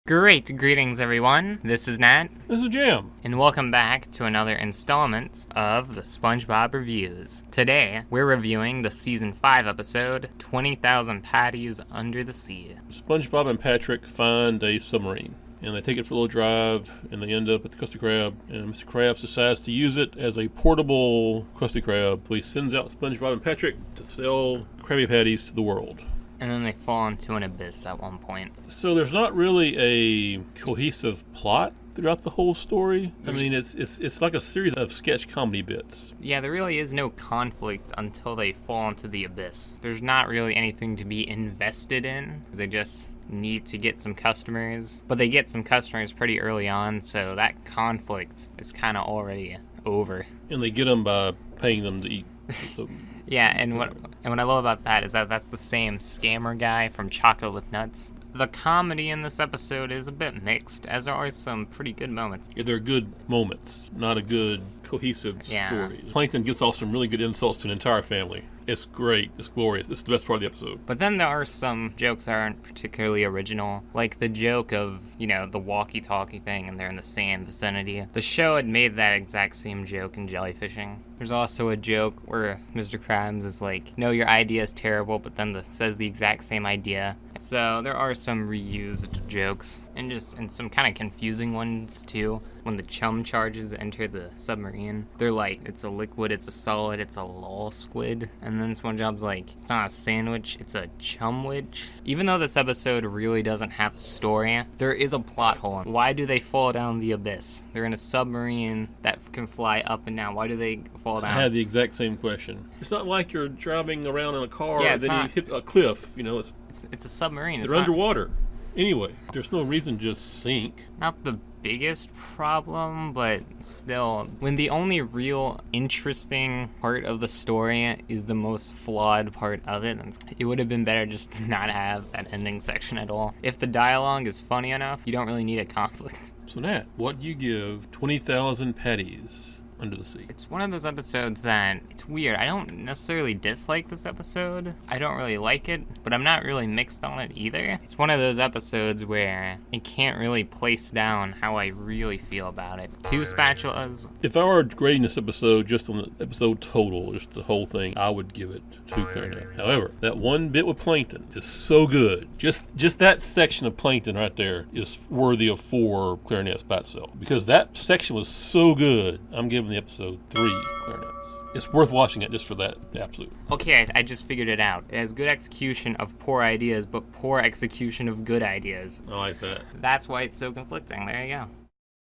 Great greetings, everyone. This is Nat. This is Jam. And welcome back to another installment of the SpongeBob Reviews. Today, we're reviewing the Season 5 episode, 20,000 Patties Under the Sea. SpongeBob and Patrick find a submarine, and they take it for a little drive, and they end up at the Krusty Krab, and Mr. Krabs decides to use it as a portable Krusty Krab, so he sends out SpongeBob and Patrick to sell Krabby Patties to the world. And then they fall into an abyss at one point. So there's not really a cohesive plot throughout the whole story. I mean, it's like a series of sketch comedy bits. Yeah, there really is no conflict until they fall into the abyss. There's not really anything to be invested in. They just need to get some customers. But they get some customers pretty early on, so that conflict is kind of already over. And they get them by paying them to eat. So, yeah, and what I love about that is that that's the same scammer guy from Chocolate with Nuts. The comedy in this episode is a bit mixed, as there are some pretty good moments. yeah, they're good moments, not a good cohesive story. Plankton gets off some really good insults to an entire family. It's great. It's glorious. It's the best part of the episode. But then there are some jokes that aren't particularly original, like the joke of, the walkie-talkie thing and they're in the same vicinity. The show had made that exact same joke in jellyfishing. There's also a joke where Mr. Krabs is like, no, your idea is terrible, but then says the exact same idea. So there are some reused jokes and some kind of confusing ones too. When the chum charges enter the submarine, they're like, it's a liquid, it's a solid, it's a lol squid. And then SpongeBob's like, it's not a sandwich, it's a chumwich. Even though this episode really doesn't have a story, there is a plot hole. Why do they fall down the abyss? They're in a submarine that can fly up and down. Why do they fall down? I had the exact same question. It's not like you're driving around in a car and then you hit a cliff. It's a submarine. They're underwater. Anyway, there's no reason to just sink. Not the biggest problem, but still, when the only real interesting part of the story is the most flawed part of it, it would have been better just to not have that ending section at all. If the dialogue is funny enough, you don't really need a conflict. So Nat, what do you give 20,000 Patties Under the Sea? It's one of those episodes that, it's weird. I don't necessarily dislike this episode. I don't really like it, but I'm not really mixed on it either. It's one of those episodes where I can't really place down how I really feel about it. 2 spatulas. If I were grading this episode just on the episode total, just the whole thing, I would give it 2 clarinet. However, that one bit with Plankton is so good. Just that section of Plankton right there is worthy of 4 clarinets by itself. Because that section was so good, I'm giving the episode 3 clarinets. It's worth watching it just for that absolute. Okay, I just figured it out. It has good execution of poor ideas, but poor execution of good ideas. I like that. That's why it's so conflicting. There you go.